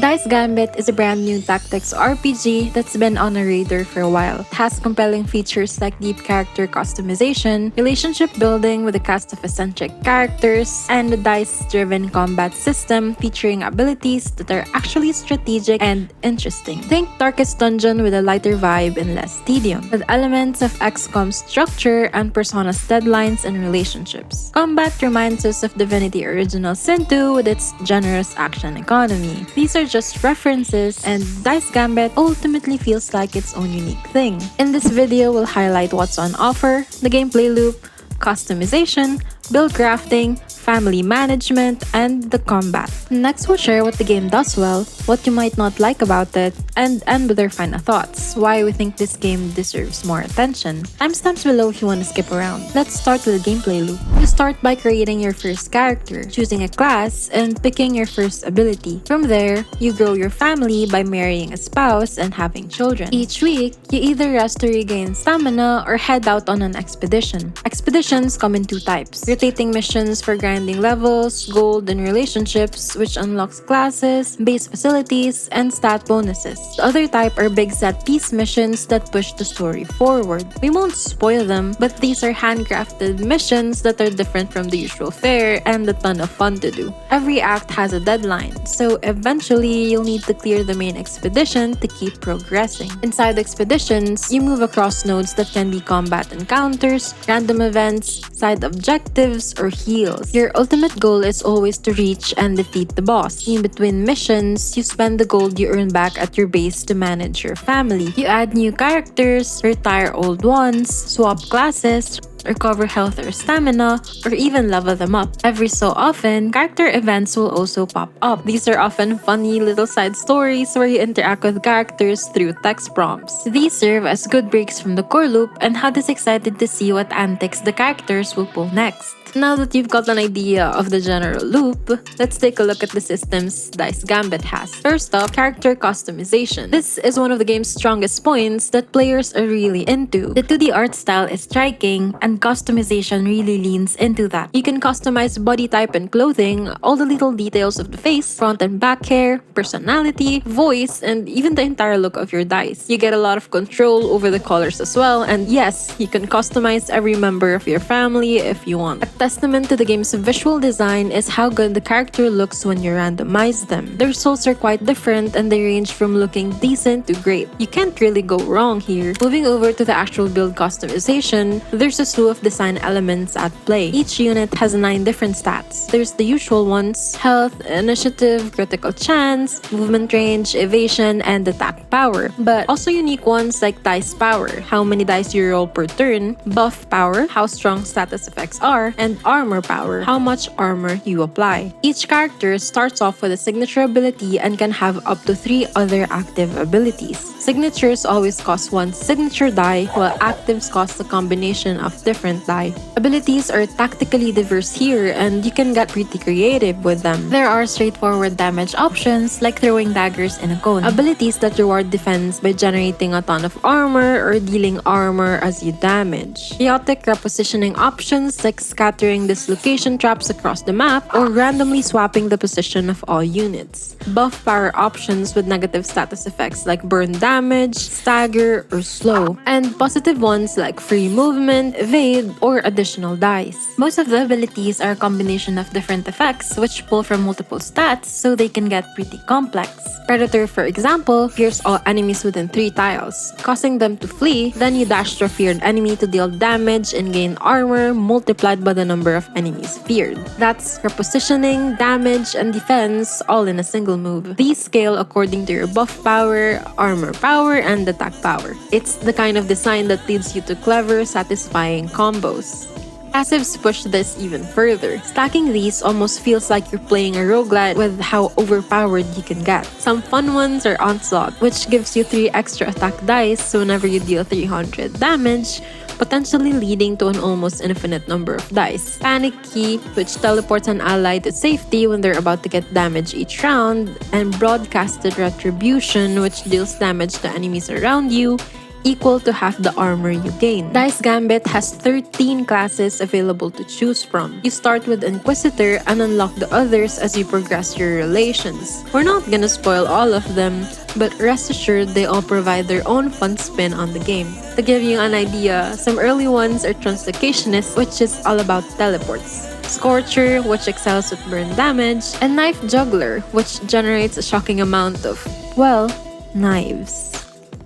Dice Gambit is a brand new tactics RPG that's been on our radar for a while. It has compelling features like deep character customization, relationship building with a cast of eccentric characters, and a dice-driven combat system featuring abilities that are actually strategic and interesting. Think Darkest Dungeon with a lighter vibe and less tedium, with elements of XCOM structure and Persona's deadlines and relationships. Combat reminds us of Divinity Original Sin 2 with its generous action economy. These are just references, and Dice Gambit ultimately feels like its own unique thing. In this video, we'll highlight what's on offer, the gameplay loop, customization, build crafting, family management, and the combat. Next, we'll share what the game does well, what you might not like about it, and end with our final thoughts, why we think this game deserves more attention. Timestamps below if you want to skip around. Let's start with the gameplay loop. You start by creating your first character, choosing a class, and picking your first ability. From there, you grow your family by marrying a spouse and having children. Each week, you either rest to regain stamina or head out on an expedition. Expeditions come in two types: rotating missions for grinding levels, gold, and relationships, which unlocks classes, base facilities, and stat bonuses. The other type are big set piece missions that push the story forward. We won't spoil them, but these are handcrafted missions that are different from the usual fare and a ton of fun to do. Every act has a deadline, so eventually you'll need to clear the main expedition to keep progressing. Inside expeditions, you move across nodes that can be combat encounters, random events, side objectives, or heals. Your ultimate goal is always to reach and defeat the boss. In between missions, you spend the gold you earn back at your base to manage your family. You add new characters, retire old ones, swap classes, recover health or stamina, or even level them up. Every so often, character events will also pop up. These are often funny little side stories where you interact with characters through text prompts. These serve as good breaks from the core loop and had us excited to see what antics the characters will pull next. Now that you've got an idea of the general loop, let's take a look at the systems Dice Gambit has. First up, character customization. This is one of the game's strongest points that players are really into. The 2D art style is striking, and customization really leans into that. You can customize body type and clothing, all the little details of the face, front and back hair, personality, voice, and even the entire look of your dice. You get a lot of control over the colors as well, and yes, you can customize every member of your family if you want. A testament to the game's visual design is how good the character looks when you randomize them. Their souls are quite different, and they range from looking decent to great. You can't really go wrong here. Moving over to the actual build customization, there's a slew of design elements at play. Each unit has 9 different stats. There's the usual ones: health, initiative, critical chance, movement range, evasion, and attack power. But also unique ones like dice power, how many dice you roll per turn, buff power, how strong status effects are, and armor power, how much armor you apply. Each character starts off with a signature ability and can have up to 3 other active abilities. Signatures always cost 1 signature die, while actives cost a combination of different die. Abilities are tactically diverse here, and you can get pretty creative with them. There are straightforward damage options like throwing daggers in a cone, abilities that reward defense by generating a ton of armor or dealing armor as you damage, chaotic repositioning options like scattering dislocation traps across the map or randomly swapping the position of all units, buff power options with negative status effects like burn damage, stagger, or slow, and positive ones like free movement, evade, or additional dice. Most of the abilities are a combination of different effects which pull from multiple stats, so they can get pretty complex. Predator, for example, fears all enemies within 3 tiles, causing them to flee. Then you dash to a feared enemy to deal damage and gain armor multiplied by the number of enemies feared. That's repositioning, damage, and defense all in a single move. These scale according to your buff power, armor power, and attack power. It's the kind of design that leads you to clever, satisfying combos. Passives push this even further. Stacking these almost feels like you're playing a roguelite with how overpowered you can get. Some fun ones are Onslaught, which gives you 3 extra attack dice whenever you deal 300 damage, potentially leading to an almost infinite number of dice. Panic Key, which teleports an ally to safety when they're about to get damage each round, and Broadcasted Retribution, which deals damage to enemies around you equal to half the armor you gain. Dice Gambit has 13 classes available to choose from. You start with Inquisitor and unlock the others as you progress your relations. We're not gonna spoil all of them, but rest assured they all provide their own fun spin on the game. To give you an idea, some early ones are Translocationist, which is all about teleports, Scorcher, which excels at burn damage, and Knife Juggler, which generates a shocking amount of, well, knives.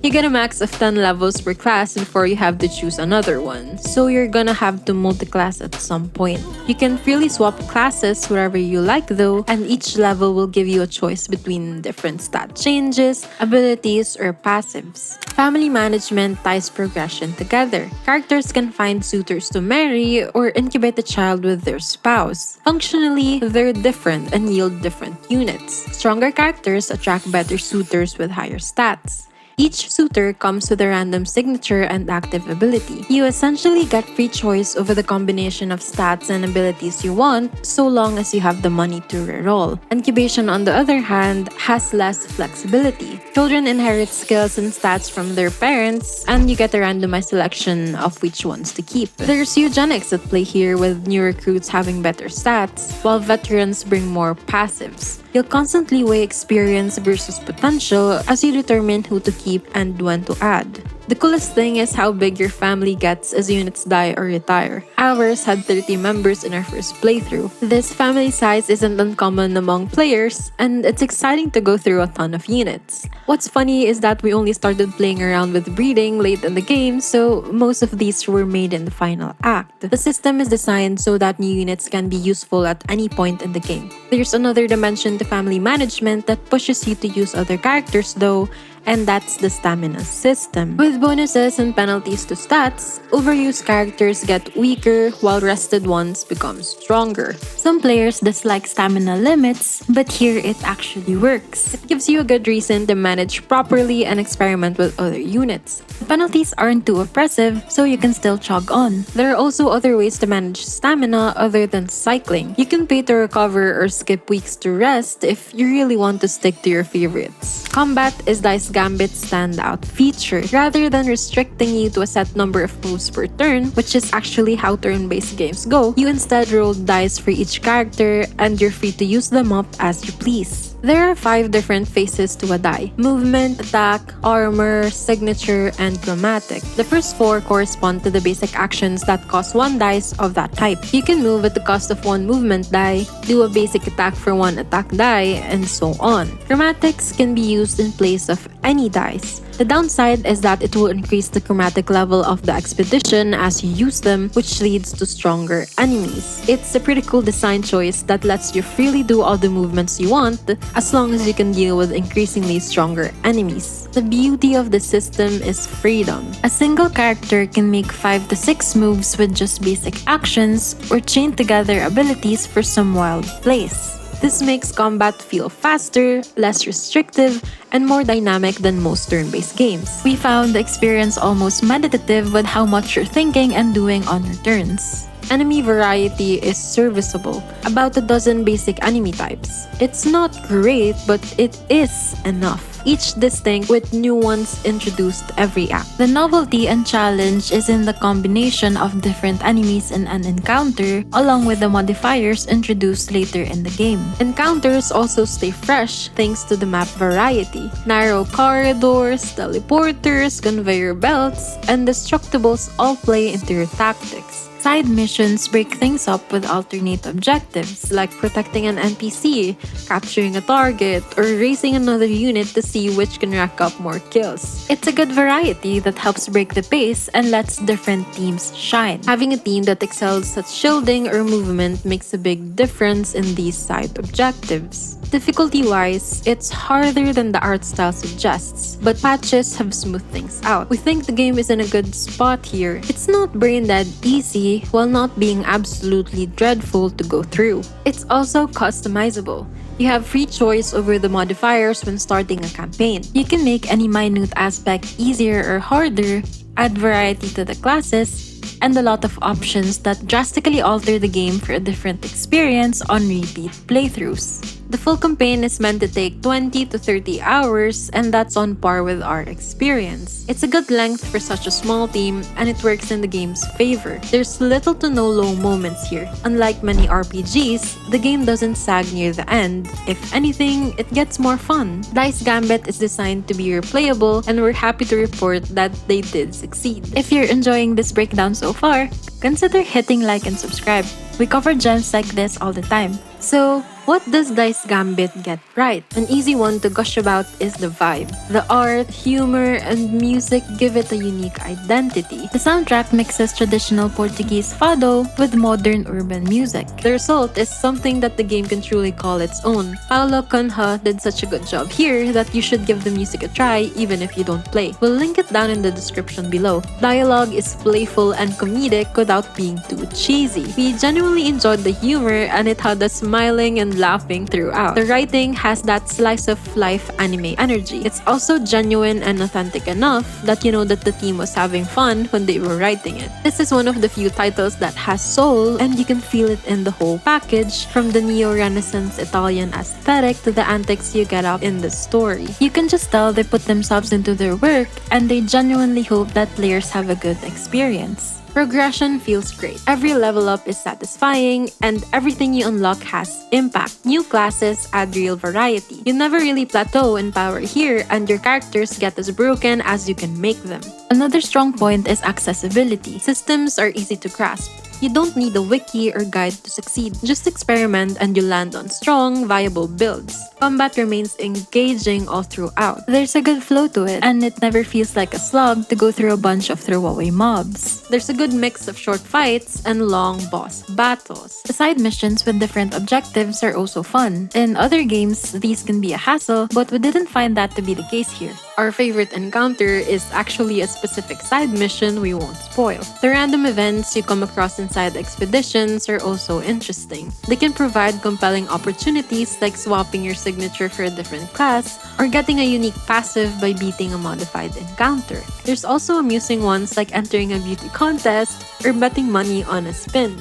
You get a max of 10 levels per class before you have to choose another one, so you're gonna have to multi-class at some point. You can freely swap classes wherever you like though, and each level will give you a choice between different stat changes, abilities, or passives. Family management ties progression together. Characters can find suitors to marry or incubate a child with their spouse. Functionally, they're different and yield different units. Stronger characters attract better suitors with higher stats. Each suitor comes with a random signature and active ability. You essentially get free choice over the combination of stats and abilities you want, so long as you have the money to reroll. Incubation, on the other hand, has less flexibility. Children inherit skills and stats from their parents, and you get a randomized selection of which ones to keep. There's eugenics at play here, with new recruits having better stats, while veterans bring more passives. You'll constantly weigh experience versus potential as you determine who to keep and when to add. The coolest thing is how big your family gets as units die or retire. Ours had 30 members in our first playthrough. This family size isn't uncommon among players, and it's exciting to go through a ton of units. What's funny is that we only started playing around with breeding late in the game, so most of these were made in the final act. The system is designed so that new units can be useful at any point in the game. There's another dimension to family management that pushes you to use other characters though, and that's the stamina system. With bonuses and penalties to stats, overused characters get weaker while rested ones become stronger. Some players dislike stamina limits, but here it actually works. It gives you a good reason to manage properly and experiment with other units. The penalties aren't too oppressive, so you can still chug on. There are also other ways to manage stamina other than cycling. You can pay to recover or skip weeks to rest if you really want to stick to your favorites. Combat is Dice Gambit's standout feature. Rather than restricting you to a set number of moves per turn, which is actually how turn-based games go, you instead roll dice for each character and you're free to use them up as you please. There are 5 different phases to a die: movement, attack, armor, signature, and chromatic. The first 4 correspond to the basic actions that cost 1 dice of that type. You can move at the cost of 1 movement die, do a basic attack for 1 attack die, and so on. Chromatics can be used in place of any dice. The downside is that it will increase the chromatic level of the expedition as you use them, which leads to stronger enemies. It's a pretty cool design choice that lets you freely do all the movements you want, as long as you can deal with increasingly stronger enemies. The beauty of the system is freedom. A single character can make 5 to 6 moves with just basic actions or chain together abilities for some wild plays. This makes combat feel faster, less restrictive, and more dynamic than most turn-based games. We found the experience almost meditative with how much you're thinking and doing on your turns. Enemy variety is serviceable. About a dozen basic enemy types. It's not great, but it is enough. Each distinct with new ones introduced every act. The novelty and challenge is in the combination of different enemies in an encounter, along with the modifiers introduced later in the game. Encounters also stay fresh thanks to the map variety. Narrow corridors, teleporters, conveyor belts, and destructibles all play into your tactics. Side missions break things up with alternate objectives, like protecting an NPC, capturing a target, or racing another unit to see which can rack up more kills. It's a good variety that helps break the pace and lets different teams shine. Having a team that excels at shielding or movement makes a big difference in these side objectives. Difficulty-wise, it's harder than the art style suggests, but patches have smoothed things out. We think the game is in a good spot here. It's not brain-dead easy, while not being absolutely dreadful to go through. It's also customizable. You have free choice over the modifiers when starting a campaign. You can make any minute aspect easier or harder add variety to the classes, and a lot of options that drastically alter the game for a different experience on repeat playthroughs. The full campaign is meant to take 20 to 30 hours, and that's on par with our experience. It's a good length for such a small team, and it works in the game's favor. There's little to no low moments here. Unlike many RPGs, the game doesn't sag near the end. If anything, it gets more fun. Dice Gambit is designed to be replayable, and we're happy to report that they did succeed. If you're enjoying this breakdown so far, consider hitting like and subscribe. We cover gems like this all the time. So, what does Dice Gambit get right? An easy one to gush about is the vibe. The art, humor, and music give it a unique identity. The soundtrack mixes traditional Portuguese Fado with modern urban music. The result is something that the game can truly call its own. Paulo Cunha did such a good job here that you should give the music a try even if you don't play. We'll link it down in the description below. Dialogue is playful and comedic without being too cheesy. We genuinely enjoyed the humor and it had us smiling and laughing throughout. The writing has that slice of life anime energy. It's also genuine and authentic enough that you know that the team was having fun when they were writing it. This is one of the few titles that has soul, and you can feel it in the whole package, from the neo-renaissance Italian aesthetic to the antics you get up in the story. You can just tell they put themselves into their work and they genuinely hope that players have a good experience. Progression feels great. Every level up is satisfying, and everything you unlock has impact. New classes add real variety. You never really plateau in power here, and your characters get as broken as you can make them. Another strong point is accessibility. Systems are easy to grasp. You don't need a wiki or guide to succeed. Just experiment and you land on strong, viable builds. Combat remains engaging all throughout. There's a good flow to it, and it never feels like a slog to go through a bunch of throwaway mobs. There's a good mix of short fights and long boss battles. The side missions with different objectives are also fun. In other games, these can be a hassle, but we didn't find that to be the case here. Our favorite encounter is actually a specific side mission we won't spoil. The random events you come across inside expeditions are also interesting. They can provide compelling opportunities like swapping your signature for a different class or getting a unique passive by beating a modified encounter. There's also amusing ones like entering a beauty contest or betting money on a spin.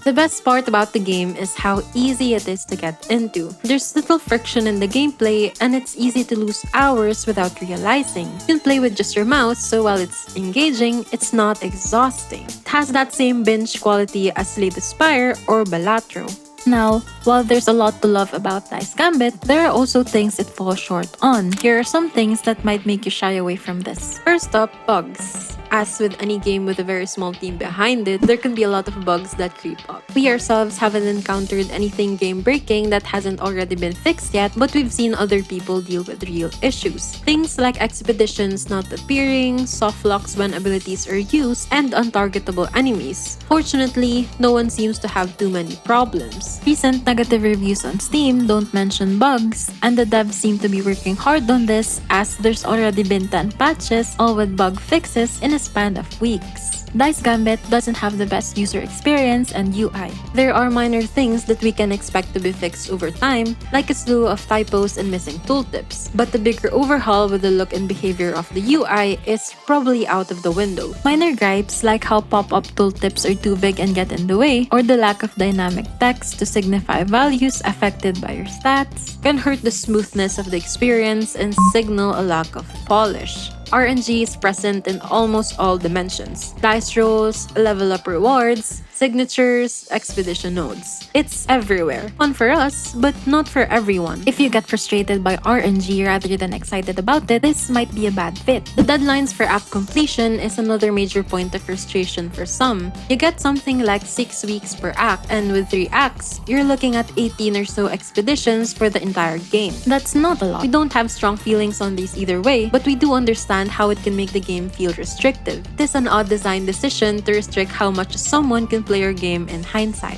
The best part about the game is how easy it is to get into. There's little friction in the gameplay, and it's easy to lose hours without realizing. You can play with just your mouse, so while it's engaging, it's not exhausting. It has that same binge quality as Slay the Spire or Balatro. Now, while there's a lot to love about Dice Gambit, there are also things it falls short on. Here are some things that might make you shy away from this. First up, bugs. As with any game with a very small team behind it, there can be a lot of bugs that creep up. We ourselves haven't encountered anything game-breaking that hasn't already been fixed yet, but we've seen other people deal with real issues. Things like expeditions not appearing, soft locks when abilities are used, and untargetable enemies. Fortunately, no one seems to have too many problems. Recent negative reviews on Steam don't mention bugs, and the devs seem to be working hard on this as there's already been 10 patches, all with bug fixes in a span of weeks. Dice Gambit doesn't have the best user experience and UI. There are minor things that we can expect to be fixed over time, like a slew of typos and missing tooltips. But the bigger overhaul with the look and behavior of the UI is probably out of the window. Minor gripes like how pop-up tooltips are too big and get in the way, or the lack of dynamic text to signify values affected by your stats, can hurt the smoothness of the experience and signal a lack of polish. RNG is present in almost all dimensions. Dice rolls, level up rewards, signatures, expedition nodes. It's everywhere. Fun for us, but not for everyone. If you get frustrated by RNG rather than excited about it, this might be a bad fit. The deadlines for act completion is another major point of frustration for some. You get something like 6 weeks per act, and with 3 acts, you're looking at 18 or so expeditions for the entire game. That's not a lot. We don't have strong feelings on these either way, but we do understand how it can make the game feel restrictive. It is an odd design decision to restrict how much someone can play your game in hindsight.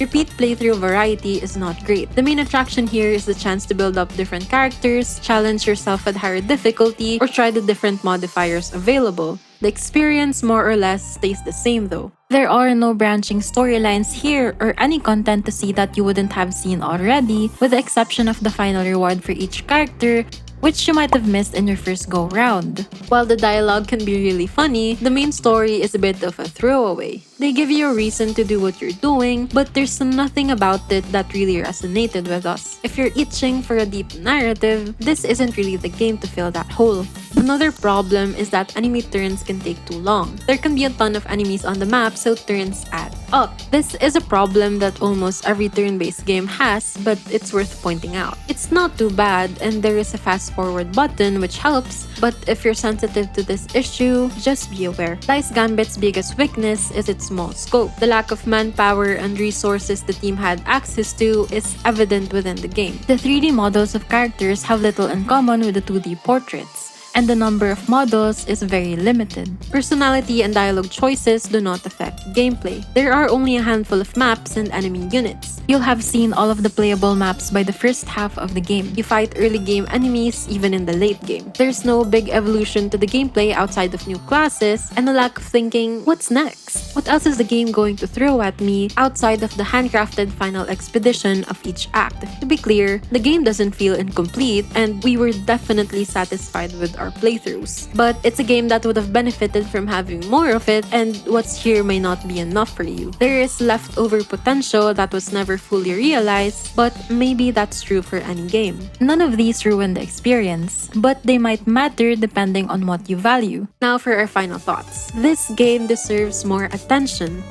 Repeat playthrough variety is not great. The main attraction here is the chance to build up different characters, challenge yourself at higher difficulty, or try the different modifiers available. The experience more or less stays the same though. There are no branching storylines here or any content to see that you wouldn't have seen already, with the exception of the final reward for each character, which you might have missed in your first go-round. While the dialogue can be really funny, the main story is a bit of a throwaway. They give you a reason to do what you're doing, but there's nothing about it that really resonated with us. If you're itching for a deep narrative, this isn't really the game to fill that hole. Another problem is that enemy turns can take too long. There can be a ton of enemies on the map, so turns add up. This is a problem that almost every turn-based game has, but it's worth pointing out. It's not too bad, and there is a fast-forward button which helps, but if you're sensitive to this issue, just be aware. Dice Gambit's biggest weakness is its small scope. The lack of manpower and resources the team had access to is evident within the game. The 3D models of characters have little in common with the 2D portraits, and the number of models is very limited. Personality and dialogue choices do not affect gameplay. There are only a handful of maps and enemy units. You'll have seen all of the playable maps by the first half of the game. You fight early game enemies even in the late game. There's no big evolution to the gameplay outside of new classes and a lack of thinking, what's next? What else is the game going to throw at me outside of the handcrafted final expedition of each act? To be clear, the game doesn't feel incomplete and we were definitely satisfied with our playthroughs. But it's a game that would have benefited from having more of it, and what's here may not be enough for you. There is leftover potential that was never fully realized, but maybe that's true for any game. None of these ruin the experience, but they might matter depending on what you value. Now for our final thoughts. This game deserves more attention.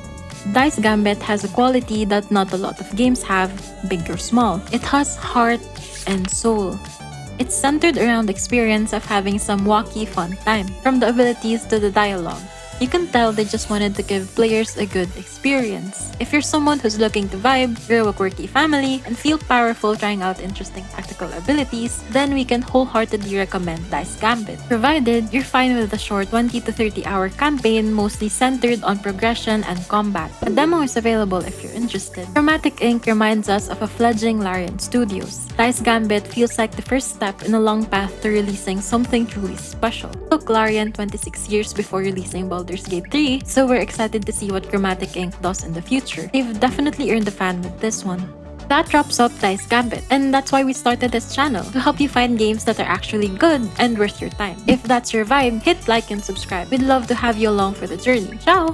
Dice Gambit has a quality that not a lot of games have, big or small. It has heart and soul. It's centered around the experience of having some wacky fun time, from the abilities to the dialogue. You can tell they just wanted to give players a good experience. If you're someone who's looking to vibe, grow a quirky family, and feel powerful trying out interesting tactical abilities, then we can wholeheartedly recommend Dice Gambit, provided you're fine with the short 20 to 30 hour campaign mostly centered on progression and combat. A demo is available if you're interested. Chromatic Inc. reminds us of a fledgling Larian Studios. Dice Gambit feels like the first step in a long path to releasing something truly special. It took Larian 26 years before releasing Baldur's Gate 3, so we're excited to see what Chromatic Inc. does in the future. They've definitely earned the fan with this one. That wraps up Dice Gambit, and that's why we started this channel, to help you find games that are actually good and worth your time. If that's your vibe, hit like and subscribe. We'd love to have you along for the journey. Ciao!